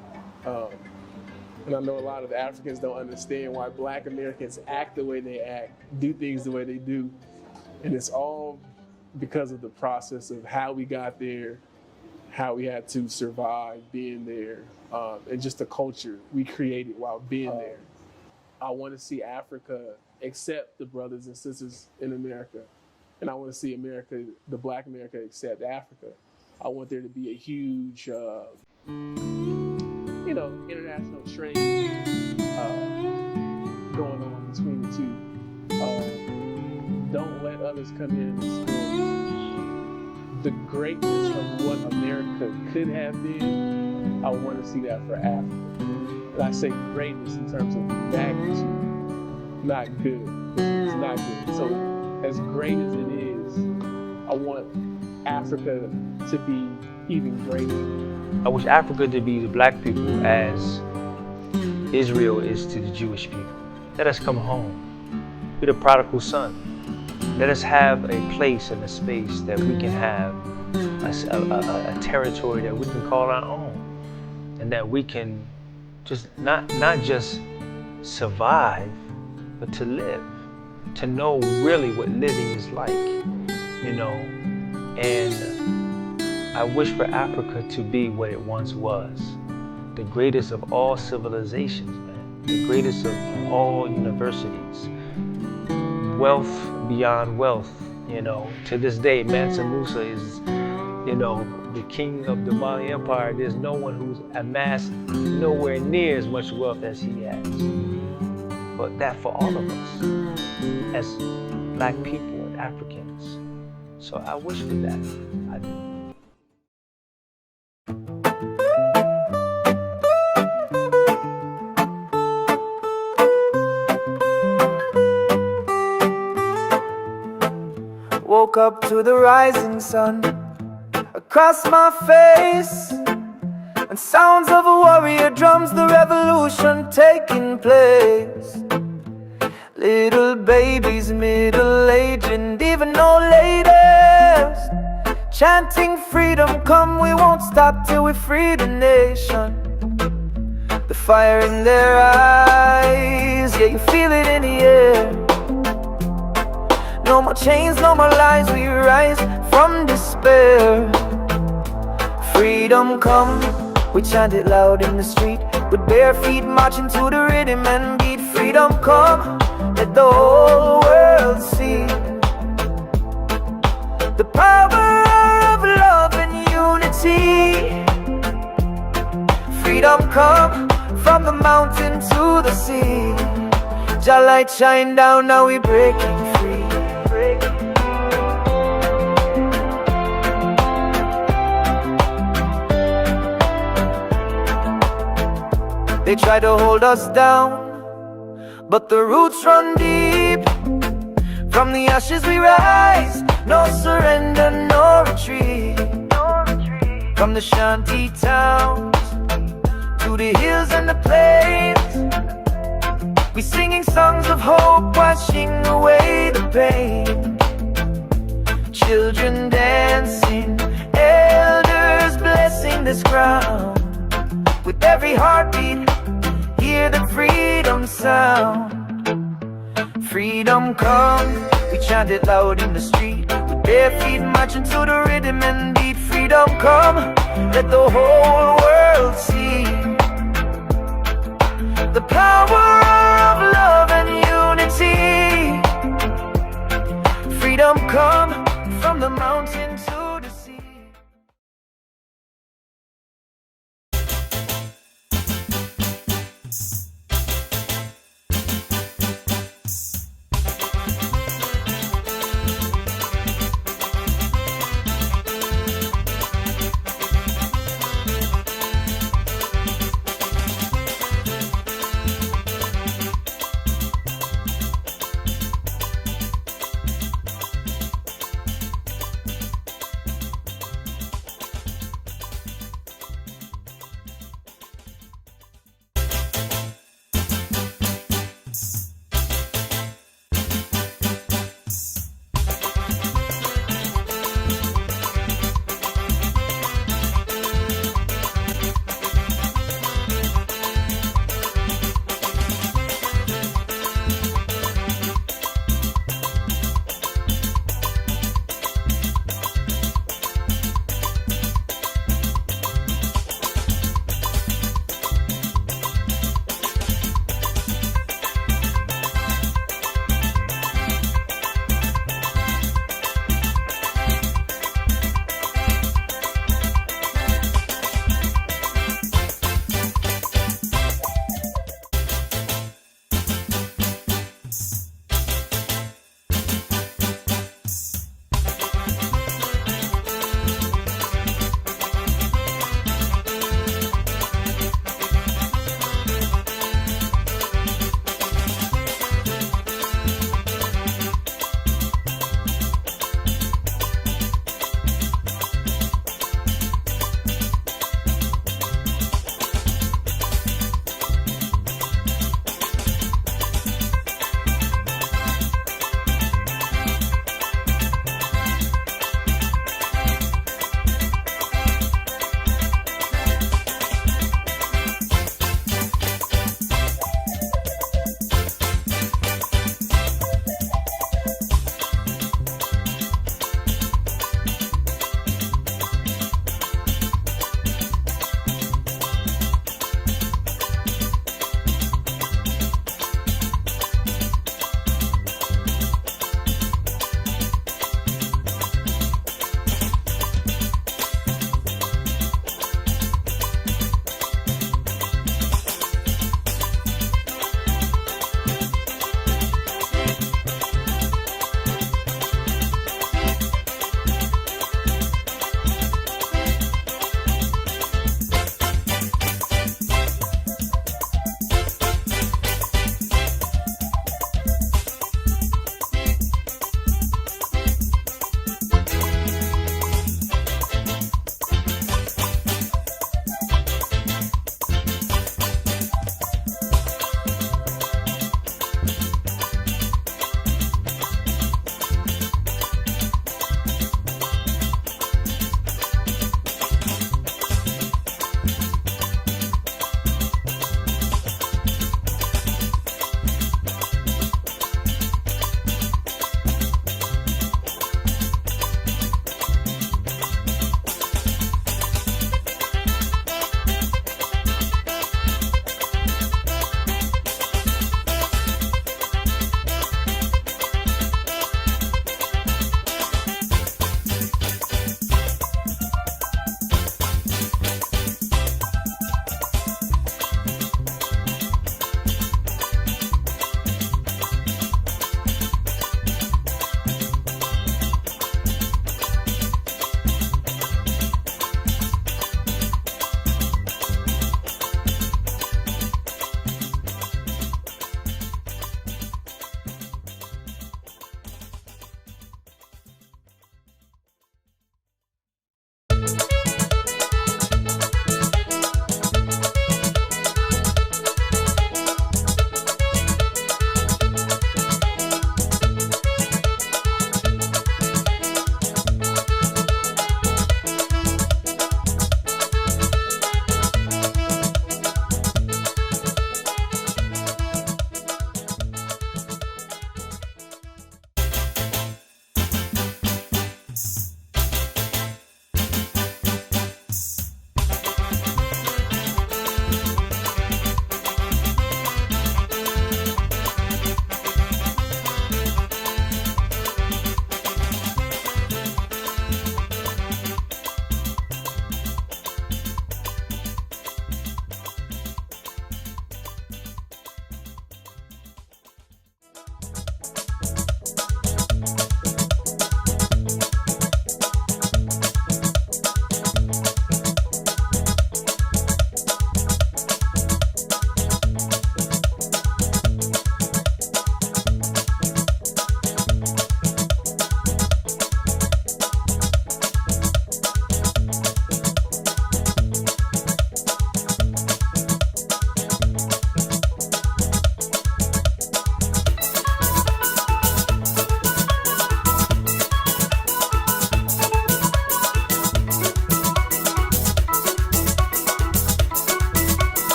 And I know a lot of Africans don't understand why Black Americans act the way they act, do things the way they do. And it's all because of the process of how we got there, how we had to survive being there, and just the culture we created while being there. I want to see Africa accept the brothers and sisters in America. And I want to see America, the Black America, accept Africa. I want there to be a huge, you know, international trade going on between the two. Don't let others come in and destroy the greatness of what America could have been. I want to see that for Africa. And I say greatness in terms of magnitude, not good. It's not good. So as great as it is, I want Africa to be even greater. I wish Africa to be the Black people as Israel is to the Jewish people. Let us come home. We're the prodigal son. Let us have a place and a space that we can have, a territory that we can call our own, and that we can just not just survive, but to live, to know really what living is like, you know. And I wish for Africa to be what it once was, the greatest of all civilizations, man, the greatest of all universities, wealth beyond wealth, you know. To this day, Mansa Musa is, you know, the king of the Mali Empire. There's no one who's amassed nowhere near as much wealth as he has. But that for all of us, as Black people and Africans. So I wish for that, I do. Woke up to the rising sun across my face, and sounds of a warrior drums, the revolution taking place. Little babies, middle-aged, and even old ladies chanting freedom come, we won't stop till we free the nation. The fire in their eyes, yeah, you feel it in the air. No more chains, no more lies, we rise from despair. Freedom come, we chant it loud in the street, with bare feet marching to the rhythm and beat. Freedom come, let the whole world see the power of love and unity. Freedom come, from the mountain to the sea. Jah light shine down, now we breaking free. They try to hold us down, but the roots run deep. From the ashes we rise, no surrender, no retreat. From the shanty towns to the hills and the plains, we singing songs of hope, washing away the pain. children dancing, elders blessing this ground. With every heartbeat, hear the freedom sound. Freedom come, we chant it loud in the street, with bare feet marching to the rhythm and beat. Freedom come, let the whole world see the power